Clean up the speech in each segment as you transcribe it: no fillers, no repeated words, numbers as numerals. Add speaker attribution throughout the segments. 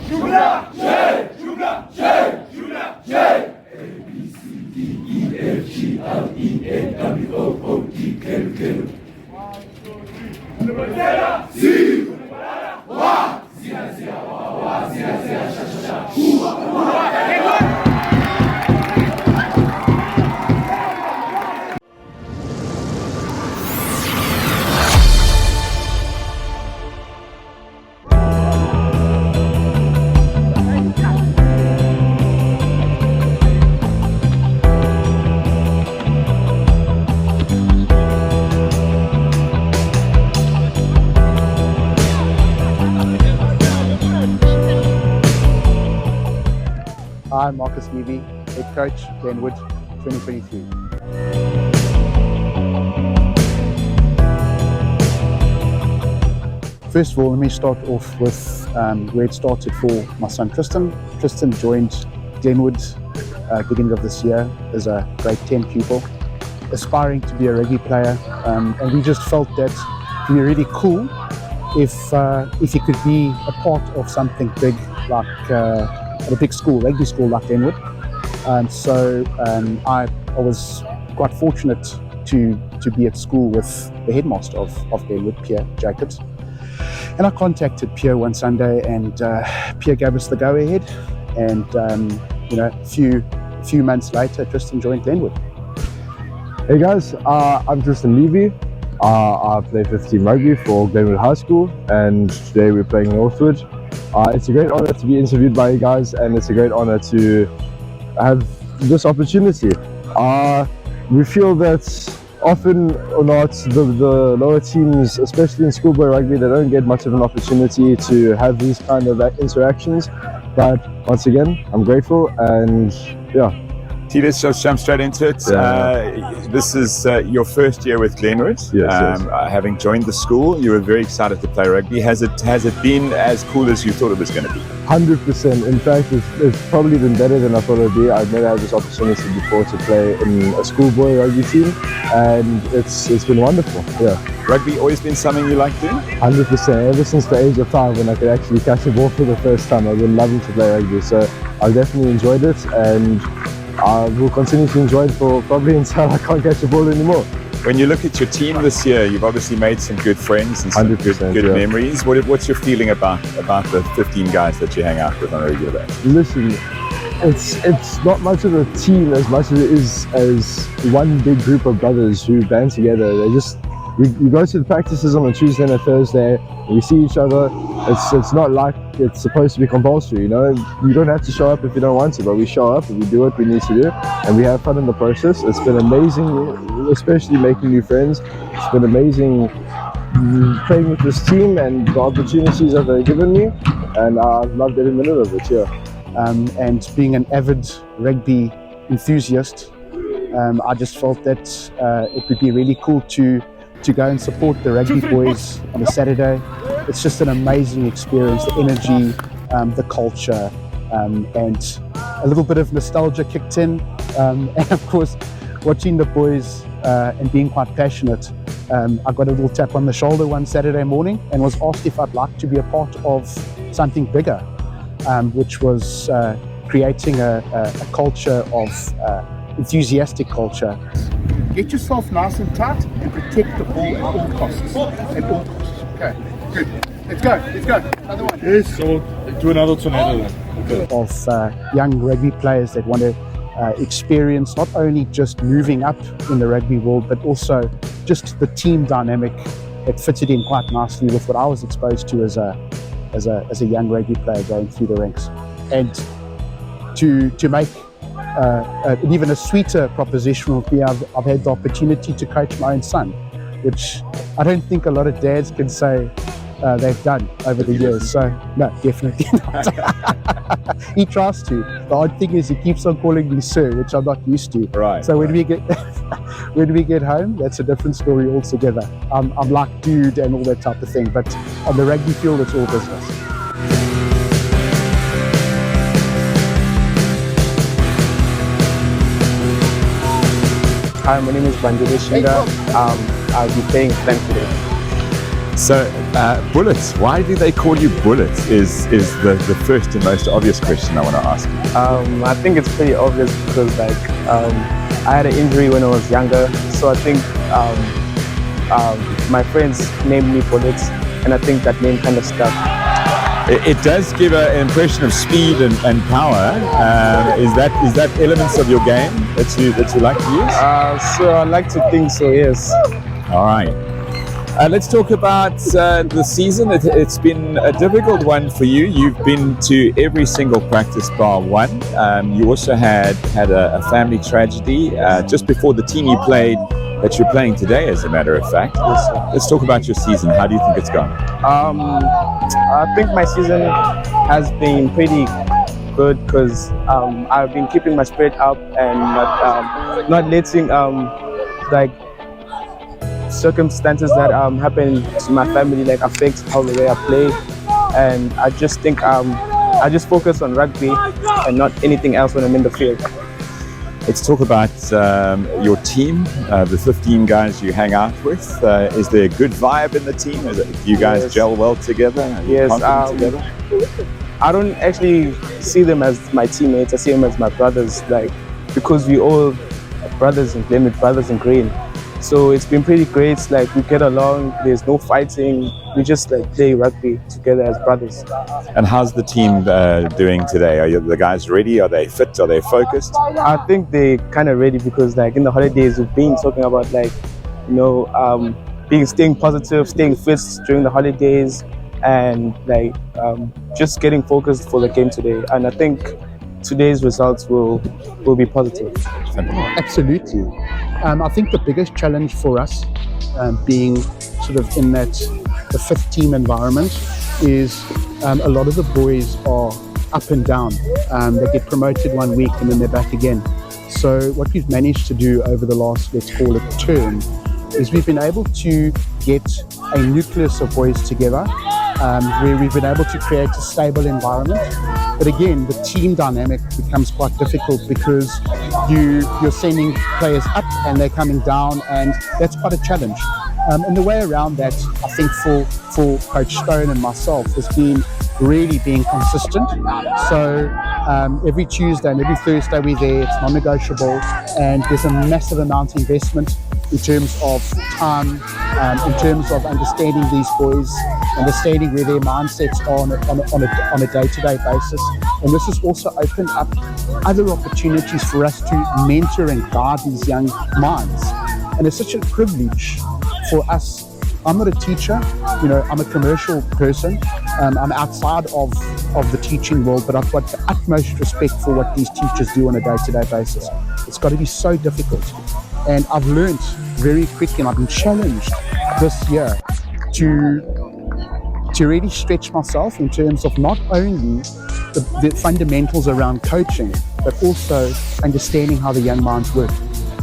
Speaker 1: Sugar, J, Sugar, J, Sugar, J. A, B, C, D, E, F, G, L, E, A, W, O, O, D, K, K. Si, wa, sia, sia, wa, sia, sia, sha, sha, sha, hua, hua.
Speaker 2: I'm Marcus Levey, head coach, Glenwood, 2023. First of all, let me start off with where it started for my son Tristan. Tristan joined Glenwood beginning of this year as a grade 10 pupil, aspiring to be a rugby player, and we just felt that it would be really cool if he could be a part of something big like at a big school, rugby school like Glenwood. So I was quite fortunate to be at school with the headmaster of Glenwood, Pierre Jacobs. And I contacted Pierre one Sunday, and Pierre gave us the go-ahead. And a few months later, Tristan joined Glenwood.
Speaker 3: Hey guys, I'm Tristan Levey. I play 15 rugby for Glenwood High School, and today we're playing Northwood. It's a great honor to be interviewed by you guys, and it's a great honor to have this opportunity. We feel that often or not, the lower teams, especially in schoolboy rugby, they don't get much of an opportunity to have these kind of interactions. But once again, I'm grateful, and yeah.
Speaker 4: Let's just jump straight into it. This is your first year with Glenwood.
Speaker 3: Yes.
Speaker 4: Having joined the school, you were very excited to play rugby. Has it been as cool as you thought it was going to be?
Speaker 3: 100%. In fact, it's probably been better than I thought it would be. I've never had this opportunity before to play in a schoolboy rugby team, and it's been wonderful. Yeah.
Speaker 4: Rugby always been something you like doing?
Speaker 3: 100%. Ever since the age of 5, when I could actually catch a ball for the first time, I've been loving to play rugby. So I definitely enjoyed it, and I will continue to enjoy it for probably until I can't catch a ball anymore.
Speaker 4: When you look at your team this year, you've obviously made some good friends and some good memories. What's your feeling about the 15 guys that you hang out with on a regular basis?
Speaker 3: Listen, it's not much of a team as much as it is as one big group of brothers who band together. We go to the practices on a Tuesday and a Thursday, and we see each other. It's not like it's supposed to be compulsory, you know. You don't have to show up if you don't want to, but we show up and we do what we need to do, and we have fun in the process. It's been amazing, especially making new friends. It's been amazing playing with this team and the opportunities that they've given me, and I've loved every minute of it, yeah.
Speaker 2: And being an avid rugby enthusiast, I just felt that it would be really cool to go and support the Rugby Boys on a Saturday. It's just an amazing experience, the energy, the culture, and a little bit of nostalgia kicked in. And of course, watching the boys and being quite passionate, I got a little tap on the shoulder one Saturday morning and was asked if I'd like to be a part of something bigger, which was creating a culture of enthusiastic culture.
Speaker 5: Get yourself nice and tight and protect the ball at all costs. At all costs. Okay, good. Let's go. Another one.
Speaker 6: Yes, so do another tornado then. Okay.
Speaker 2: Of young rugby players that want to experience not only just moving up in the rugby world, but also just the team dynamic that fitted in quite nicely with what I was exposed to as a young rugby player going through the ranks. And to make even a sweeter proposition would be I've had the opportunity to coach my own son, which I don't think a lot of dads can say they've done over the years. So no, definitely not. He tries to. The odd thing is he keeps on calling me sir, which I'm not used to.
Speaker 4: Right.
Speaker 2: So when we get home, that's a different story altogether. I'm like dude and all that type of thing, but on the rugby field it's all business.
Speaker 7: Hi, my name is Banjali Shinda. I'll be playing Clem today.
Speaker 4: So, Bullets, why do they call you Bullets is the first and most obvious question I want to ask you.
Speaker 7: I think it's pretty obvious because I had an injury when I was younger, so I think my friends named me Bullets, and I think that name kind of stuck.
Speaker 4: It does give an impression of speed and power. Is that elements of your game that you like to use?
Speaker 7: So I like to think so, yes.
Speaker 4: All right. Let's talk about the season. It's been a difficult one for you. You've been to every single practice bar one. You also had a family tragedy just before the team you played, that you're playing today, as a matter of fact. Let's talk about your season. How do you think it's gone?
Speaker 7: I think my season has been pretty good because I've been keeping my spirit up and not letting circumstances that happen to my family affect how the way I play. And I just think I just focus on rugby and not anything else when I'm in the field.
Speaker 4: Let's talk about your team, the 15 guys you hang out with. Is there a good vibe in the team? Do you guys gel well together?
Speaker 7: Yes,
Speaker 4: together?
Speaker 7: I don't actually see them as my teammates. I see them as my brothers, because we all are brothers in Glenwood, brothers in green. So it's been pretty great. We get along. There's no fighting. We just play rugby together as brothers.
Speaker 4: And how's the team doing today? Are the guys ready? Are they fit? Are they focused?
Speaker 7: I think they're kind of ready because in the holidays we've been talking about staying positive, staying fit during the holidays, and just getting focused for the game today. And I think today's results will be positive.
Speaker 2: Absolutely. I think the biggest challenge for us, being sort of in the fifth team environment, is a lot of the boys are up and down. They get promoted one week and then they're back again. So what we've managed to do over the last, let's call it term, is we've been able to get a nucleus of boys together, where we've been able to create a stable environment. But again, the team dynamic becomes quite difficult because you're sending players up and they're coming down, and that's quite a challenge. And the way around that, I think for Coach Stone and myself, has been really being consistent. So every Tuesday and every Thursday we're there, it's non-negotiable, and there's a massive amount of investment in terms of time, in terms of understanding these boys, understanding where their mindsets are on a day-to-day basis. And this has also opened up other opportunities for us to mentor and guide these young minds. And it's such a privilege for us. I'm not a teacher, I'm a commercial person. I'm outside of the teaching world, but I've got the utmost respect for what these teachers do on a day-to-day basis. It's got to be so difficult. And I've learned very quickly, and I've been challenged this year to really stretch myself in terms of not only the fundamentals around coaching, but also understanding how the young minds work.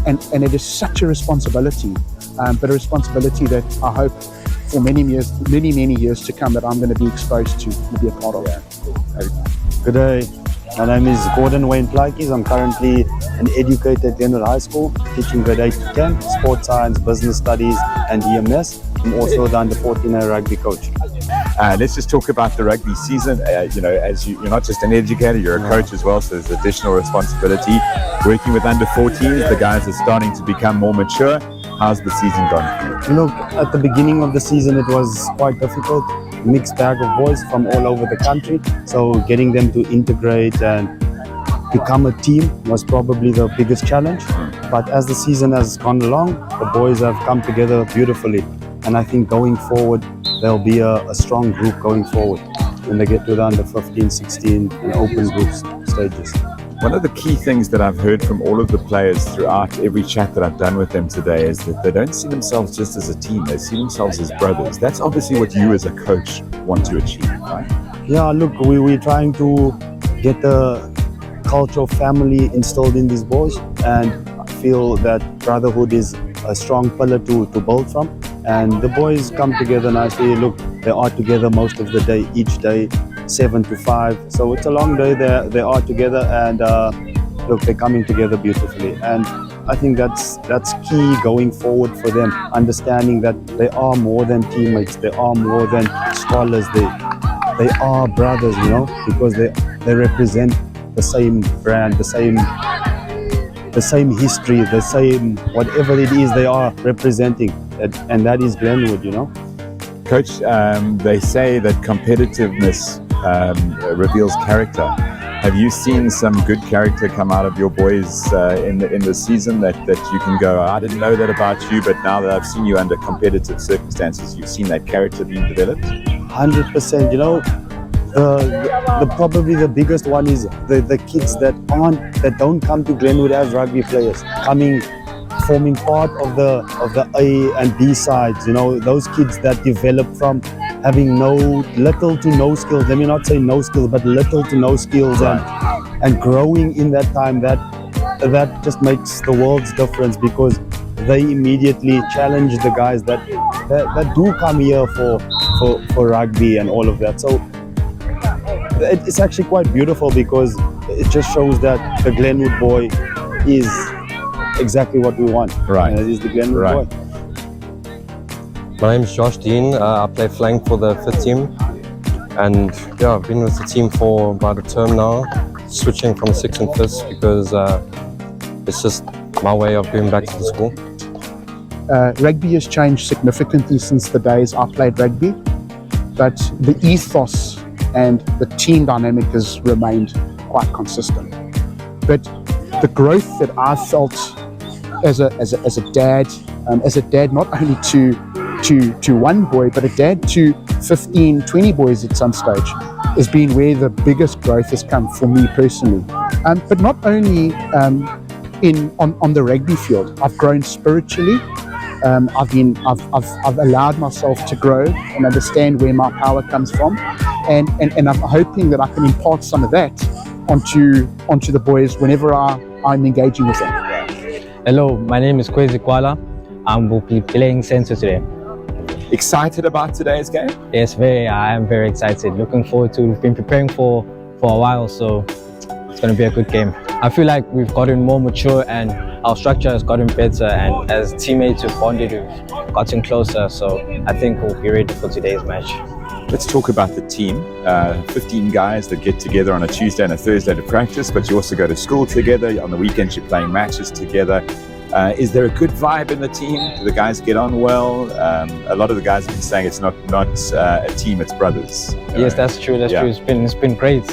Speaker 2: And it is such a responsibility, but a responsibility that I hope for many years to come that I'm going to be exposed to be a part of.
Speaker 8: Good day. My name is Gordon Wayne Plakies. I'm currently an educator at Glenwood High School, teaching grade 8 to 10, sports science, business studies, and EMS. I'm also the under 14 rugby coach.
Speaker 4: Let's just talk about the rugby season. As you're not just an educator, you're a coach as well, so there's additional responsibility. Working with under 14s, the guys are starting to become more mature. How's the season gone?
Speaker 8: At the beginning of the season, it was quite difficult. Mixed bag of boys from all over the country. So getting them to integrate and become a team was probably the biggest challenge. But as the season has gone along, the boys have come together beautifully. And I think going forward, there'll be a strong group going forward when they get to the under 15, 16 and open group stages.
Speaker 4: One of the key things that I've heard from all of the players throughout every chat that I've done with them today is that they don't see themselves just as a team, they see themselves as brothers. That's obviously what you as a coach want to achieve, right?
Speaker 8: Yeah, look, we're trying to get the culture of family instilled in these boys, and I feel that brotherhood is a strong pillar to build from. And the boys come together nicely. Look, they are together most of the day, each day, 7 to 5. So it's a long day. They are together, and look, they're coming together beautifully. And I think that's key going forward for them, understanding that they are more than teammates, they are more than scholars, they are brothers, you know, because they represent the same brand, the same history, the same whatever it is they are representing, and that is Glenwood, you know.
Speaker 4: Coach, they say that competitiveness reveals character. Have you seen some good character come out of your boys in the season that you can go, I didn't know that about you, but now that I've seen you under competitive circumstances, you've seen that character being developed?
Speaker 8: 100%. You know, the probably the biggest one is the kids that don't come to Glenwood as rugby players, forming part of the A and B sides. You know, those kids that develop from having little to no skills. Let me not say no skills, but little to no skills, and growing in that time. That just makes the world's difference, because they immediately challenge the guys that do come here for rugby and all of that. So it's actually quite beautiful, because it just shows that the Glenwood boy is exactly what we want.
Speaker 4: Right.
Speaker 8: It is the Glenwood boy.
Speaker 9: My name is Josh Dean. I play flank for the 5th team, and yeah, I've been with the team for about a term now, switching from 6th and 5th because it's just my way of going back to the school.
Speaker 2: Rugby has changed significantly since the days I played rugby, but the ethos and the team dynamic has remained quite consistent. But the growth that I felt as a dad, not only to one boy, but a dad to 15, 20 boys at some stage, has been where the biggest growth has come for me personally. But not only on the rugby field, I've grown spiritually. I've allowed myself to grow and understand where my power comes from, and I'm hoping that I can impart some of that onto the boys whenever I'm engaging with them.
Speaker 10: Hello, my name is Kwezi Kwala. I will be playing centre today.
Speaker 4: Excited about today's game?
Speaker 10: Yes, I am very excited. Looking forward to it. We've been preparing for a while, so it's going to be a good game. I feel like we've gotten more mature and our structure has gotten better, and as teammates we've bonded, we've gotten closer, so I think we'll be ready for today's match.
Speaker 4: Let's talk about the team. 15 guys that get together on a Tuesday and a Thursday to practice, but you also go to school together. On the weekends you're playing matches together. Is there a good vibe in the team? Do the guys get on well? A lot of the guys have been saying it's not a team, it's brothers.
Speaker 10: Yes, that's true. That's true. It's been great.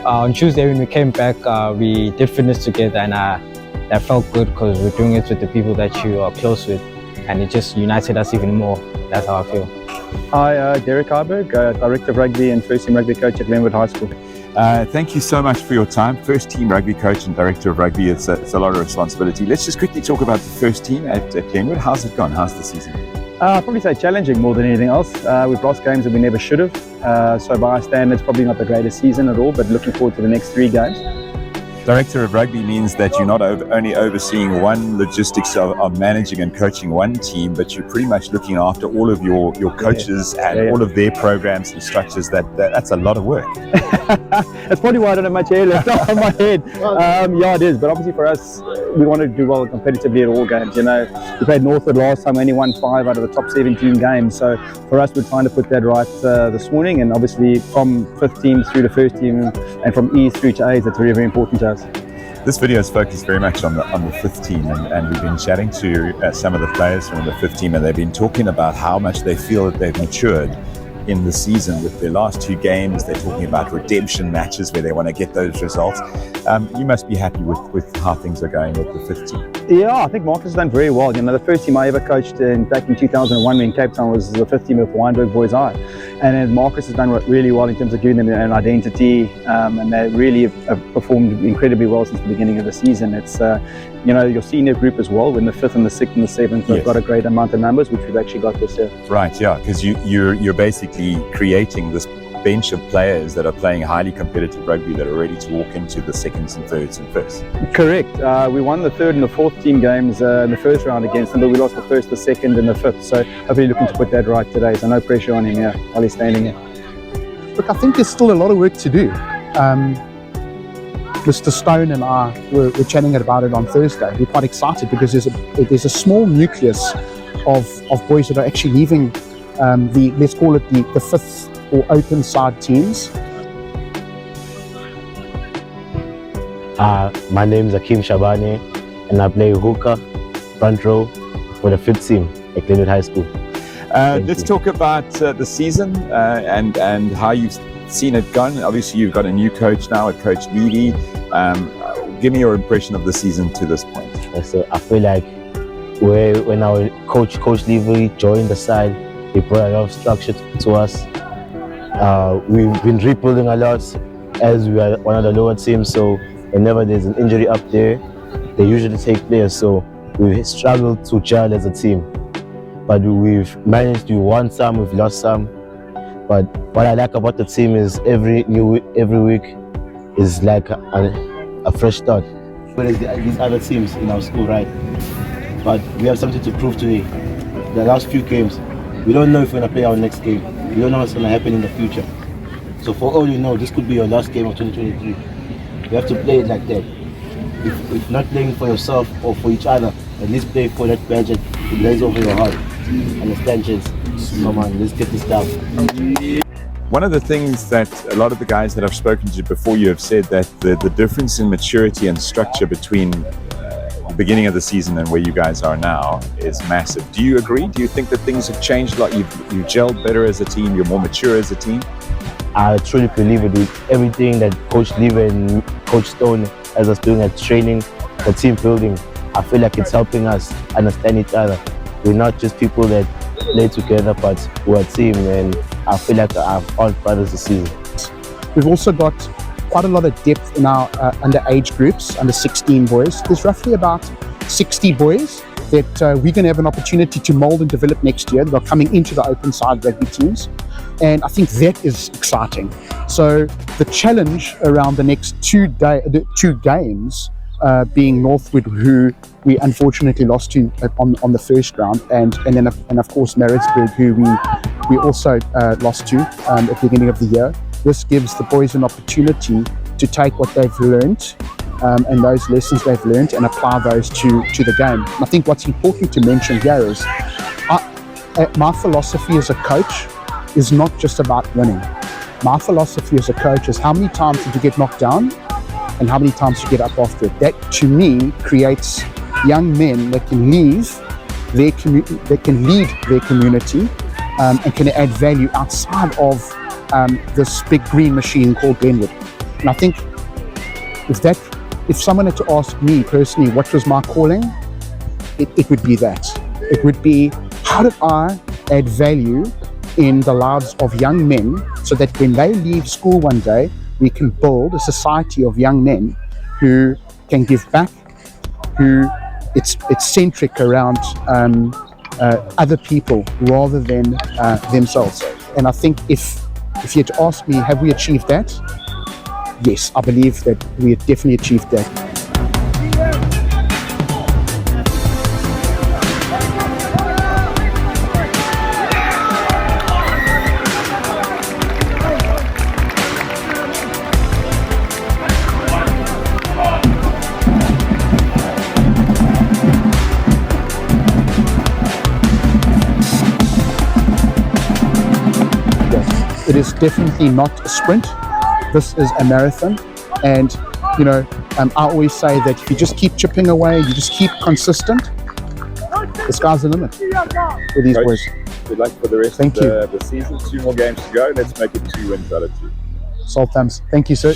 Speaker 10: On Tuesday when we came back, we did fitness together, and that felt good because we're doing it with the people that you are close with, and it just united us even more. That's how I feel.
Speaker 11: Hi, Derek Harberg, Director of Rugby and First Team Rugby Coach at Glenwood High School.
Speaker 4: Thank you so much for your time. First Team Rugby Coach and Director of Rugby, it's a lot of responsibility. Let's just quickly talk about the first team at Glenwood. How's it gone? How's the season?
Speaker 11: I'd probably say challenging more than anything else. We've lost games that we never should have. So by our standards, probably not the greatest season at all, but looking forward to the next 3 games.
Speaker 4: Director of Rugby means that you're not only overseeing one logistics of managing and coaching one team, but you're pretty much looking after all of your coaches and all of their programs and structures. That's a lot of work.
Speaker 11: That's probably why I don't have much hair left on my head. Yeah, it is. But obviously for us, we want to do well competitively at all games. You know, we played Northwood last time, we only won 5 out of the top 17 games. So for us, we're trying to put that right this morning. And obviously from 5th team through to first team and from E through to A's, that's very, very important to us.
Speaker 4: This video is focused very much on the 5th team, and we've been chatting to some of the players from the 5th team, and they've been talking about how much they feel that they've matured in the season with their last 2 games. They're talking about redemption matches where they want to get those results. You must be happy with how things are going with the 5th team.
Speaker 11: Yeah, I think Marcus has done very well. You know, the first team I ever coached back in 2001 in Cape Town was the 5th team of Rugby Boys High. And then Marcus has done really well in terms of giving them an identity, and they really have performed incredibly well since the beginning of the season. It's, you know, your senior group as well, when the 5th and the 6th and the 7th have got a great amount of numbers, which we've actually got this year.
Speaker 4: Right, yeah, because you're basically creating this bench of players that are playing highly competitive rugby that are ready to walk into the 2nds and 3rds and 1st.
Speaker 11: Correct. We won the 3rd and the 4th team games in the first round against them, but we lost the 1st, the 2nd and the 5th. So hopefully looking to put that right today. So no pressure on him here while he's standing here.
Speaker 2: Look, I think there's still a lot of work to do. Mr. Stone and I were chatting about it on Thursday. We're quite excited because there's a small nucleus of boys that are actually leaving let's call it the fifth or open side teams.
Speaker 12: My name is Akim Shabani and I play hooker, front row for the fifth team at Glenwood High School.
Speaker 4: Let's talk about the season and how you've seen it gone. Obviously, you've got a new coach now, Coach Levey. Give me your impression of the season to this point.
Speaker 12: So I feel like when our Coach Levey joined the side, he brought a lot of structure to us. We've been rebuilding a lot as we are one of the lower teams. So whenever there's an injury up there, they usually take players. So we've struggled to gel as a team. But we've managed to win some, we've lost some. But what I like about the team is every week is like a fresh start.
Speaker 11: Whereas these other teams in our school, right? But we have something to prove today. The last few games, we don't know if we're going to play our next game. We don't know what's going to happen in the future. So for all you know, this could be your last game of 2023. You have to play it like that. If not playing for yourself or for each other, at least play for that badge that lays over your heart. Understand, Chase? Come on, let's get this down.
Speaker 4: One of the things that a lot of the guys that I've spoken to before you have said that the difference in maturity and structure between the beginning of the season and where you guys are now is massive. Do you agree? Do you think that things have changed a lot? You've gelled better as a team, you're more mature as a team?
Speaker 12: I truly believe it with everything that Coach Levey and Coach Stone has us doing at training, the team building. I feel like it's helping us understand each other. We're not just people that play together, but we're a team, and I feel like I've found brothers this season.
Speaker 2: We've also got quite a lot of depth in our underage groups, under 16 boys. There's roughly about 60 boys that we're going to have an opportunity to mold and develop next year that are coming into the open side rugby teams. And I think that is exciting. So the challenge around the next two games being Northwood, who we unfortunately lost to on the first round, and then of course Maritzburg, who we also lost to at the beginning of the year. This gives the boys an opportunity to take what they've learned and those lessons they've learned and apply those to the game. And I think what's important to mention here is my philosophy as a coach is not just about winning. My philosophy as a coach is how many times did you get knocked down and how many times you get up after it. That to me creates young men that can lead their community and can add value outside of this big green machine called Glenwood. And I think if someone had to ask me personally what was my calling, it would be that. It would be, how did I add value in the lives of young men so that when they leave school one day, we can build a society of young men who can give back, who it's centric around other people rather than themselves. And I think if you had to ask me, have we achieved that? Yes, I believe that we have definitely achieved that. It is definitely not a sprint. This is a marathon. And, you know, I always say that if you just keep chipping away, you just keep consistent, the sky's the limit for these boys.
Speaker 4: Good luck for the rest of the season. 2 more games to go. Let's make it 2 wins out of 2.
Speaker 2: Salt thumbs. Thank you, sir.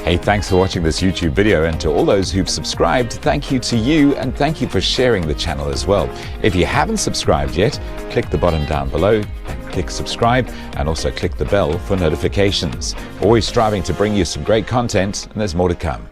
Speaker 4: Hey, thanks for watching this YouTube video, and to all those who've subscribed, thank you to you, and thank you for sharing the channel as well. If you haven't subscribed yet, click the button down below and click subscribe and also click the bell for notifications. Always striving to bring you some great content, and there's more to come.